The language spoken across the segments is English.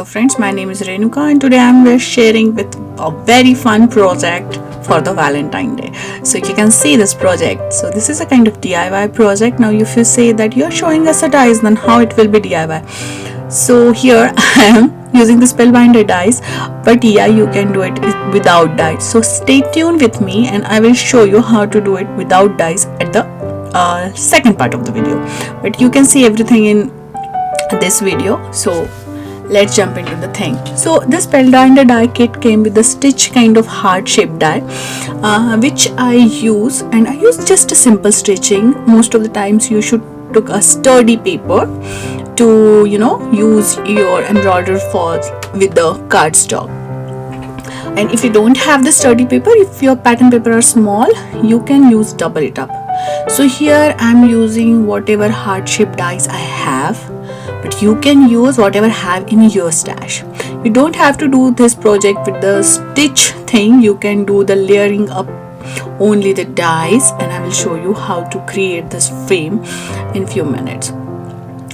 friends, my name is Renuka and today I'm sharing with a very fun project for the Valentine Day. So you can see this project. So this is a kind of DIY project. Now if you say that you're showing us a dice, then how it will be DIY? So here I am using the Spellbinder dice, but yeah, you can do it without dice. So stay tuned with me and I will show you how to do it without dice at the second part of the video. But you can see everything in this video, so let's jump into the thing. So this Spellbinder die kit came with the stitch kind of heart shaped die, which I use, and I use just a simple stitching. Most of the times you should took a sturdy paper to use your embroidery for with the cardstock. And if you don't have the sturdy paper, if your pattern paper are small, you can use double it up. So here I'm using whatever heart shaped dies I have, but you can use whatever have in your stash. You don't have to do this project with the stitch thing. You can do the layering up only the dies, and I will show you how to create this frame in few minutes.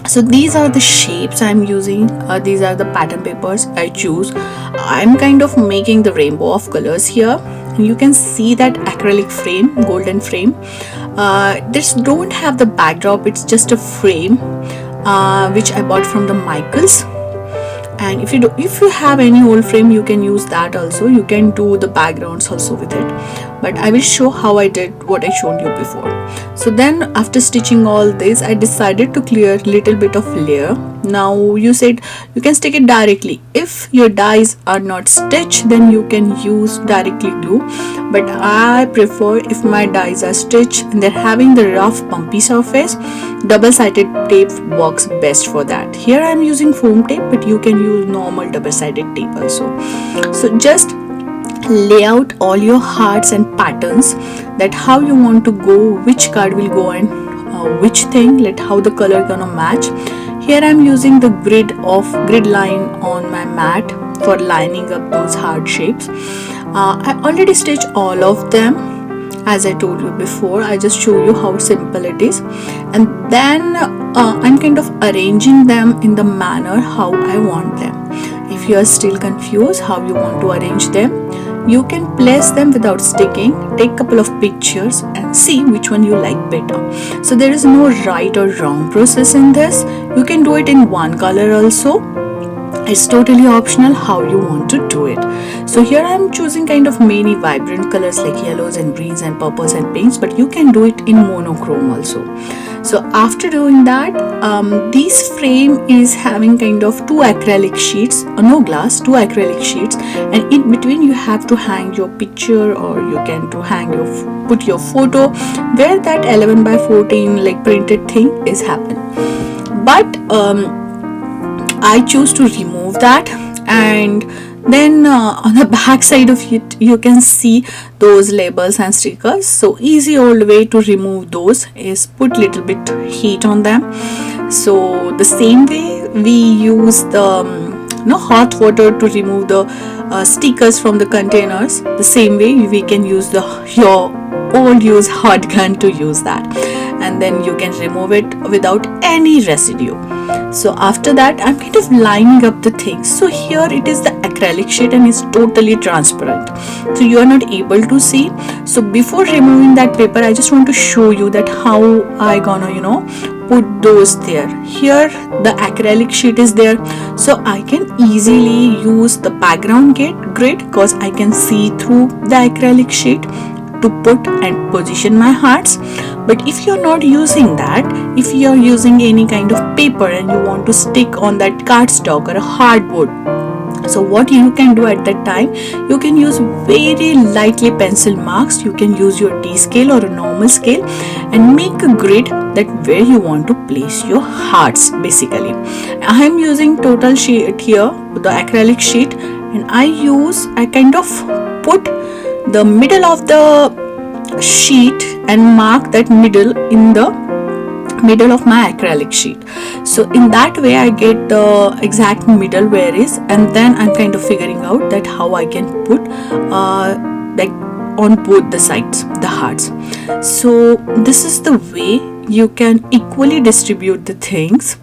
So these are the shapes I'm using. These are the pattern papers I choose. I'm kind of making the rainbow of colors here. You can see that acrylic frame, golden frame. This don't have the backdrop, it's just a frame which I bought from the Michaels. And if you have any old frame, you can use that also. You can do the backgrounds also with it, but I will show how I did what I showed you before. So then after stitching all this, I decided to clear a little bit of layer. Now you said you can stick it directly. If your dies are not stitched, then you can use directly glue, but I prefer if my dies are stitched and they're having the rough bumpy surface, double-sided tape works best for that. Here I'm using foam tape, but you can use normal double-sided tape also. So just lay out all your hearts and patterns, that how you want to go, which card will go and which thing, let how the color gonna match. Here I'm using the grid line on my mat for lining up those heart shapes. I already stitched all of them, as I told you before. I just show you how simple it is, and then I'm kind of arranging them in the manner how I want them. If you are still confused how you want to arrange them, you can place them without sticking, take a couple of pictures and see which one you like better. So there is no right or wrong process in this. You can do it in one color also. It's totally optional how you want to do it. So here I am choosing kind of many vibrant colors like yellows and greens and purples and pinks, but you can do it in monochrome also. So after doing that, this frame is having kind of two acrylic sheets, no glass, two acrylic sheets, and in between you have to hang your picture, or you can put your photo where that 11 by 14 like printed thing is happening. But I choose to remove that, and then on the back side of it you can see those labels and stickers. So easy old way to remove those is put little bit heat on them. So the same way we use the hot water to remove the stickers from the containers, the same way we can use your old use hot gun to use that, and then you can remove it without any residue. So after that I'm kind of lining up the things. So here it is the acrylic sheet and it's totally transparent, so you are not able to see. So before removing that paper, I just want to show you that how I gonna put those there. Here the acrylic sheet is there, so I can easily use the background grid because I can see through the acrylic sheet to put and position my hearts. But if you're not using that, if you're using any kind of paper and you want to stick on that cardstock or a hardboard, so what you can do at that time, you can use very lightly pencil marks. You can use your D scale or a normal scale and make a grid that where you want to place your hearts. Basically I am using total sheet here, the acrylic sheet, and I kind of put the middle of the sheet and mark that middle in the middle of my acrylic sheet. So in that way I get the exact middle where is, and then I'm kind of figuring out that how I can put like on both the sides the hearts. So this is the way you can equally distribute the things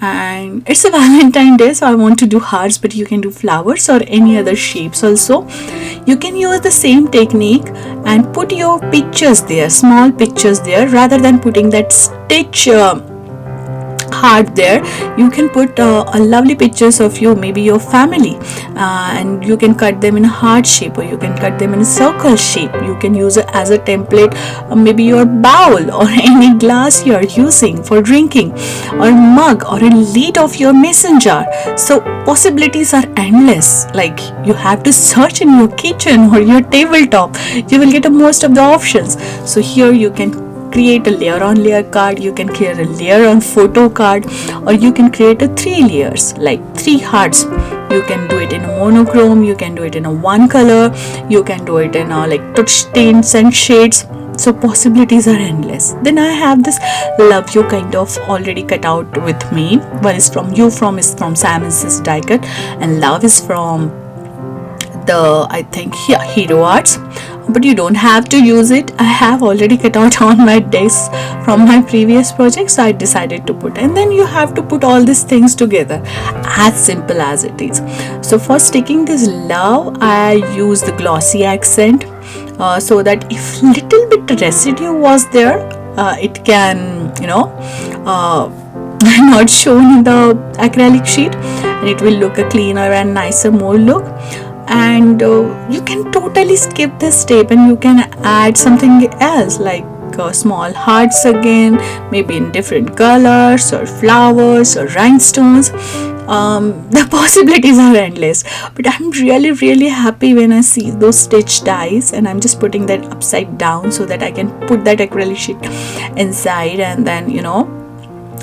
and it's a Valentine day, so I want to do hearts, but you can do flowers or any other shapes also. You can use the same technique and put your pictures there, small pictures there, rather than putting that stitch heart there. You can put a lovely pictures of you, maybe your family, and you can cut them in a heart shape, or you can cut them in a circle shape. You can use it as a template, maybe your bowl or any glass you are using for drinking, or mug, or a lid of your mason jar. So possibilities are endless. Like, you have to search in your kitchen or your tabletop, you will get most of the options. So here you can create a layer on layer card, you can create a layer on photo card, or you can create a 3 layers, like 3 hearts. You can do it in a monochrome, you can do it in a one color, you can do it in a like touch tints and shades. So possibilities are endless. Then I have this love you kind of already cut out with me. One is from you, from is from Simon's die cut, and love is from the, I think, yeah, Hero Arts. But you don't have to use it. I have already cut out on my desk from my previous project, so I decided to put. And then you have to put all these things together, as simple as it is. So for sticking this love, I use the glossy accent, so that if little bit residue was there, it can, not shown in the acrylic sheet, and it will look a cleaner and nicer, more look. And you can totally skip this step, and you can add something else, like small hearts again, maybe in different colors, or flowers, or rhinestones. The possibilities are endless, but I'm really happy when I see those stitch dies, and I'm just putting that upside down so that I can put that acrylic sheet inside, and then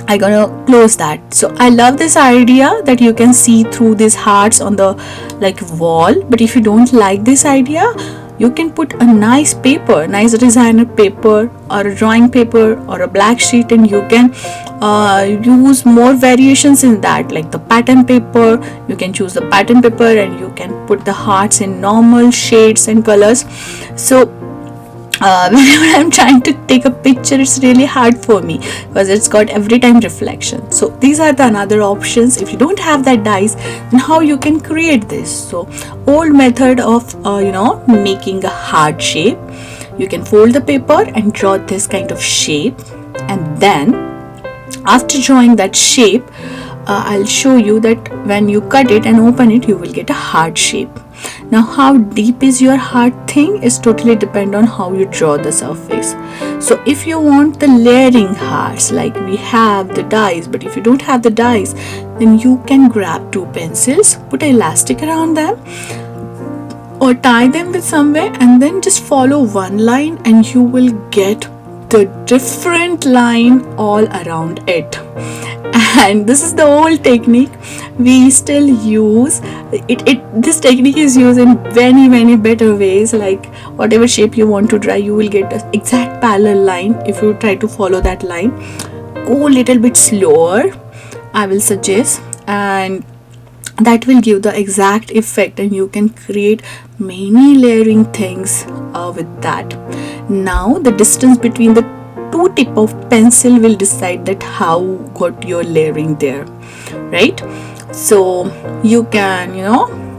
I'm gonna close that. So I love this idea that you can see through these hearts on the wall. But if you don't like this idea, you can put a nice paper, nice designer paper, or a drawing paper, or a black sheet, and you can use more variations in that, like the pattern paper. You can choose the pattern paper, and you can put the hearts in normal shades and colors. So whenever I'm trying to take a picture, it's really hard for me because it's got every time reflection. So these are the another options. If you don't have that dies, then how you can create this? So old method of making a heart shape. You can fold the paper and draw this kind of shape, and then after drawing that shape, I'll show you that when you cut it and open it, you will get a heart shape. Now how deep is your heart thing is totally depend on how you draw the surface. So if you want the layering hearts, like we have the dies, but if you don't have the dies, then you can grab 2 pencils, put elastic around them, or tie them with somewhere, and then just follow one line, and you will get the different line all around it. And this is the old technique we still use it. This technique is used in many better ways. Like whatever shape you want to draw, you will get an exact parallel line. If you try to follow that line, go a little bit slower, I will suggest, and that will give the exact effect, and you can create many layering things with that. Now the distance between the 2 tip of pencil will decide that how got your layering there, right? So you can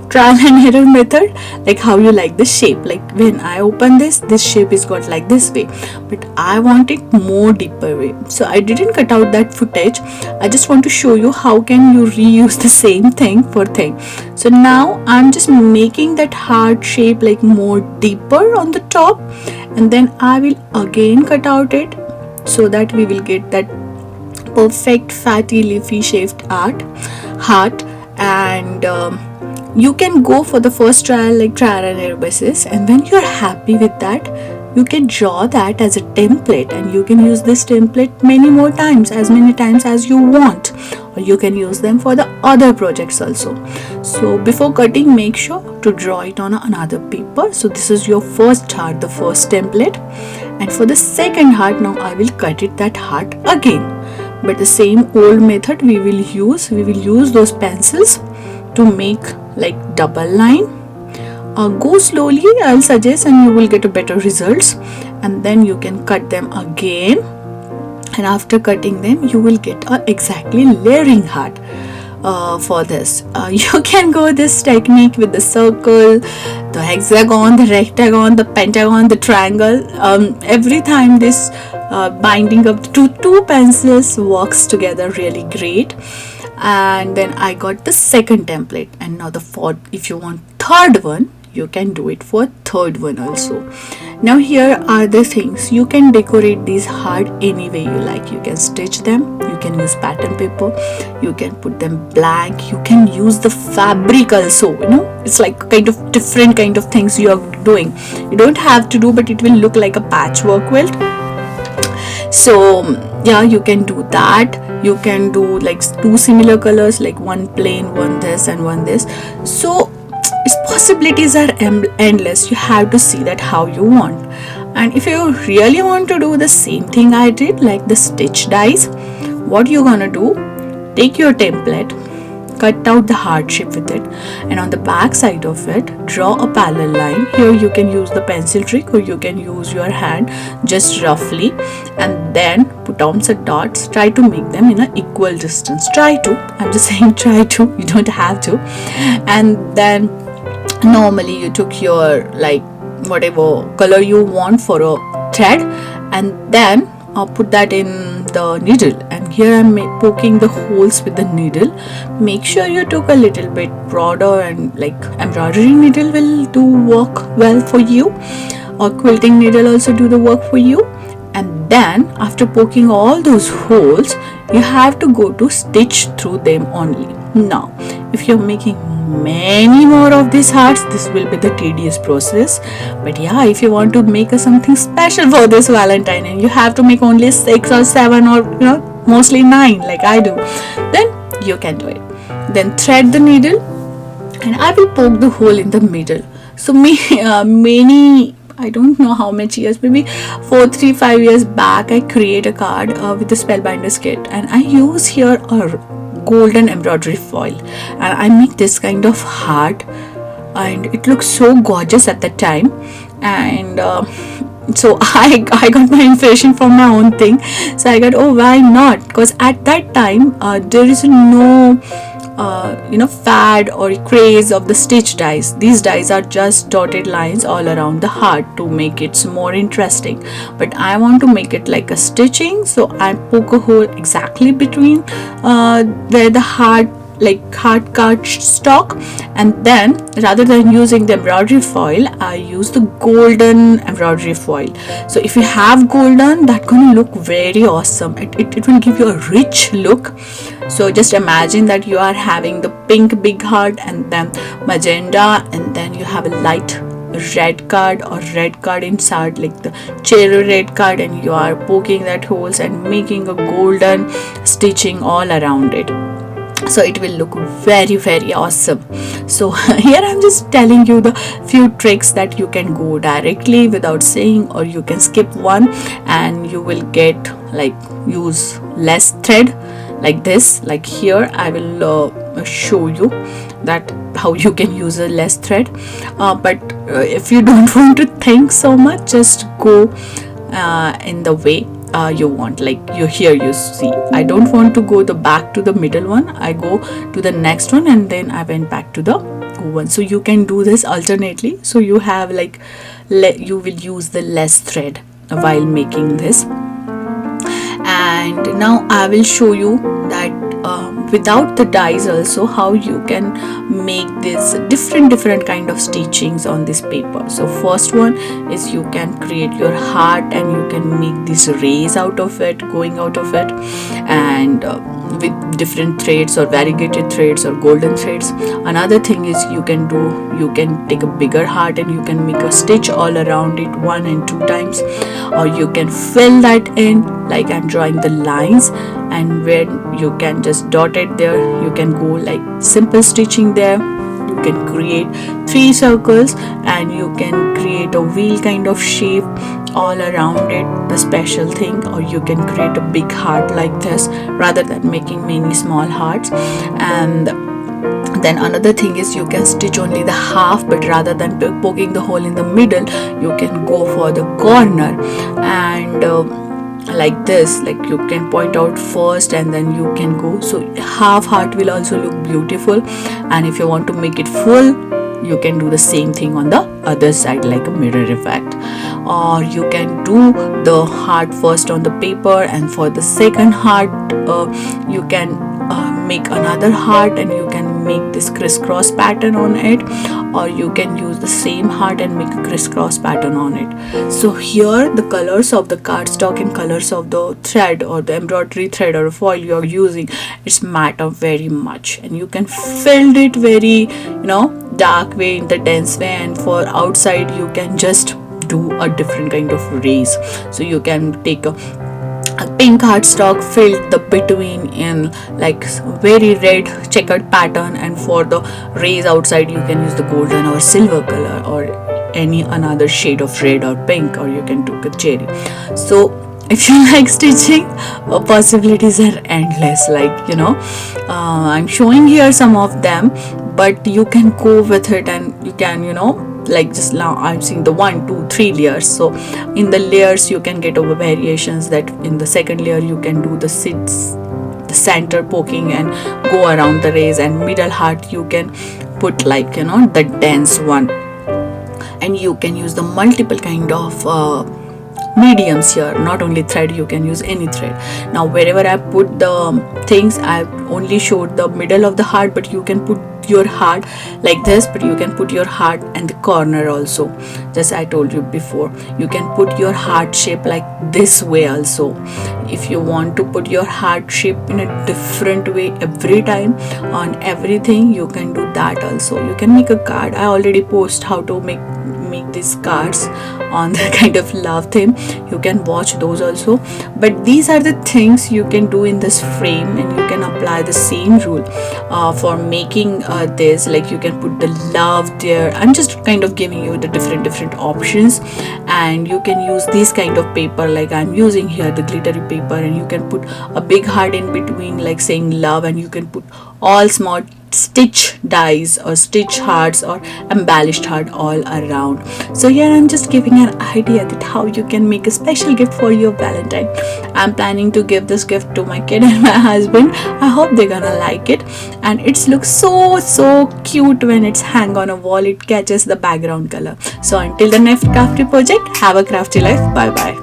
trial and error method, like how you like the shape. Like when I open this shape is got like this way, but I want it more deeper way, so I didn't cut out that footage. I just want to show you how can you reuse the same thing for thing. So now I'm just making that heart shape like more deeper on the top, and then I will again cut out it, so that we will get that perfect fatty leafy shaped heart. And you can go for the first trial and error basis, and when you're happy with that, you can draw that as a template, and you can use this template many more times, as many times as you want, or you can use them for the other projects also. So before cutting, make sure to draw it on another paper. So this is your first heart, the first template, and for the second heart, now I will cut it that heart again, but the same old method we will use those pencils to make like double line. Go slowly, I'll suggest, and you will get a better results, and then you can cut them again and after cutting them you will get a exactly layering heart. For this you can go this technique with the circle, the hexagon, the rectagon, the pentagon, the triangle. Every time this binding of two pencils works together really great. And then I got the second template, and now the fourth, if you want third one, you can do it for third one also. Now here are the things. You can decorate these heart any way you like. You can stitch them, you can use pattern paper, you can put them blank, you can use the fabric also, it's like kind of different kind of things you are doing. You don't have to do, but it will look like a patchwork quilt. So yeah, you can do that. You can do like two similar colors, like one plain, one this and one this. So its possibilities are endless. You have to see that how you want. And if you really want to do the same thing I did, like the stitch dies, what you're gonna do, take your template, cut out the heart shape with it, and on the back side of it draw a parallel line. Here you can use the pencil trick or you can use your hand just roughly, and then put on some dots. Try to make them in an equal distance. Try to, I'm just saying try to, you don't have to. And then normally you took your like whatever color you want for a thread, and then put that in the needle. And here I'm poking the holes with the needle. Make sure you took a little bit broader, and like embroidery needle will do work well for you, or quilting needle also do the work for you. And then after poking all those holes, you have to go to stitch through them only. Now if you're making many more of these hearts, this will be the tedious process. But yeah, if you want to make something special for this Valentine and you have to make only 6 or 7 or mostly 9 like I do, then you can do it. Then thread the needle, and I will poke the hole in the middle. So many, I don't know how much years, maybe 4-5 years back, I create a card with the Spellbinders kit, and I use here a golden embroidery foil, and I make this kind of heart, and it looks so gorgeous at that time. And so I got my inspiration from my own thing. So I got, oh, why not? Because at that time there is no fad or craze of the stitch dies. These dies are just dotted lines all around the heart to make it more interesting, but I want to make it like a stitching. So I poke a hole exactly between where the heart card stock, and then rather than using the embroidery foil, I use the golden embroidery foil. So if you have golden, that's gonna look very awesome. It will give you a rich look. So just imagine that you are having the pink big heart, and then magenta, and then you have a light red card or red card inside, like the cherry red card, and you are poking that holes and making a golden stitching all around it. So it will look very, very awesome. So here I'm just telling you the few tricks that you can go directly without saying, or you can skip one and you will get like use less thread like this. Like here I will show you that how you can use a less thread, but if you don't want to think so much, just go in the way you want. Like you see, I don't want to go back to the middle one, I go to the next one, and then I went back to the one. So you can do this alternately. So you have like you will use the less thread while making this. And now I will show you that without the dies also how you can make this different kind of stitchings on this paper. So first one is you can create your heart, and you can make these rays out of it, going out of it, and with different threads or variegated threads or golden threads. Another thing is you can take a bigger heart and you can make a stitch all around it 1 and 2 times, or you can fill that in like I'm drawing the lines, and when you can just dot it there, you can go like simple stitching there. You can create 3 circles, and you can create a wheel kind of shape all around it, the special thing, or you can create a big heart like this rather than making many small hearts. And then another thing is you can stitch only the half, but rather than poking the hole in the middle, you can go for the corner. And like this, like you can point out first and then you can go. So half heart will also look beautiful, and if you want to make it full, you can do the same thing on the other side, like a mirror effect. Or you can do the heart first on the paper, and for the second heart you can make another heart and you can make this crisscross pattern on it, or you can use the same heart and make a crisscross pattern on it. So here the colors of the cardstock and colors of the thread or the embroidery thread or foil you're using, it's matter very much, and you can fill it very dark way, in the dense way, and for outside you can just do a different kind of rays. So you can take a pink cardstock, filled the between in like very red checkered pattern, and for the rays outside you can use the golden or silver color or any another shade of red or pink, or you can do a cherry. So if you like stitching, possibilities are endless. I'm showing here some of them, but you can go with it, and you can like just now I'm seeing the 1, 2, 3 layers. So in the layers you can get over variations, that in the second layer you can do the center poking and go around the rays, and middle heart you can put like the dense one, and you can use the multiple kind of mediums here, not only thread, you can use any thread. Now wherever I put the things, I've only showed the middle of the heart, but you can put your heart like this, but you can put your heart and the corner also, just I told you before. You can put your heart shape like this way also. If you want to put your heart shape in a different way every time on everything, you can do that also. You can make a card. I already post how to make these cards on the kind of love theme. You can watch those also, but these are the things you can do in this frame, and you can apply the same rule for making this. Like you can put the love there. I'm just kind of giving you the different options, and you can use this kind of paper like I'm using here, the glittery paper, and you can put a big heart in between like saying love, and you can put all small stitch dies or stitch hearts or embellished heart all around. So here I'm just giving an idea that how you can make a special gift for your Valentine. I'm planning to give this gift to my kid and my husband. I hope they're gonna like it, and it looks so cute when it's hang on a wall. It catches the background color. So until the next crafty project, have a crafty life. Bye bye.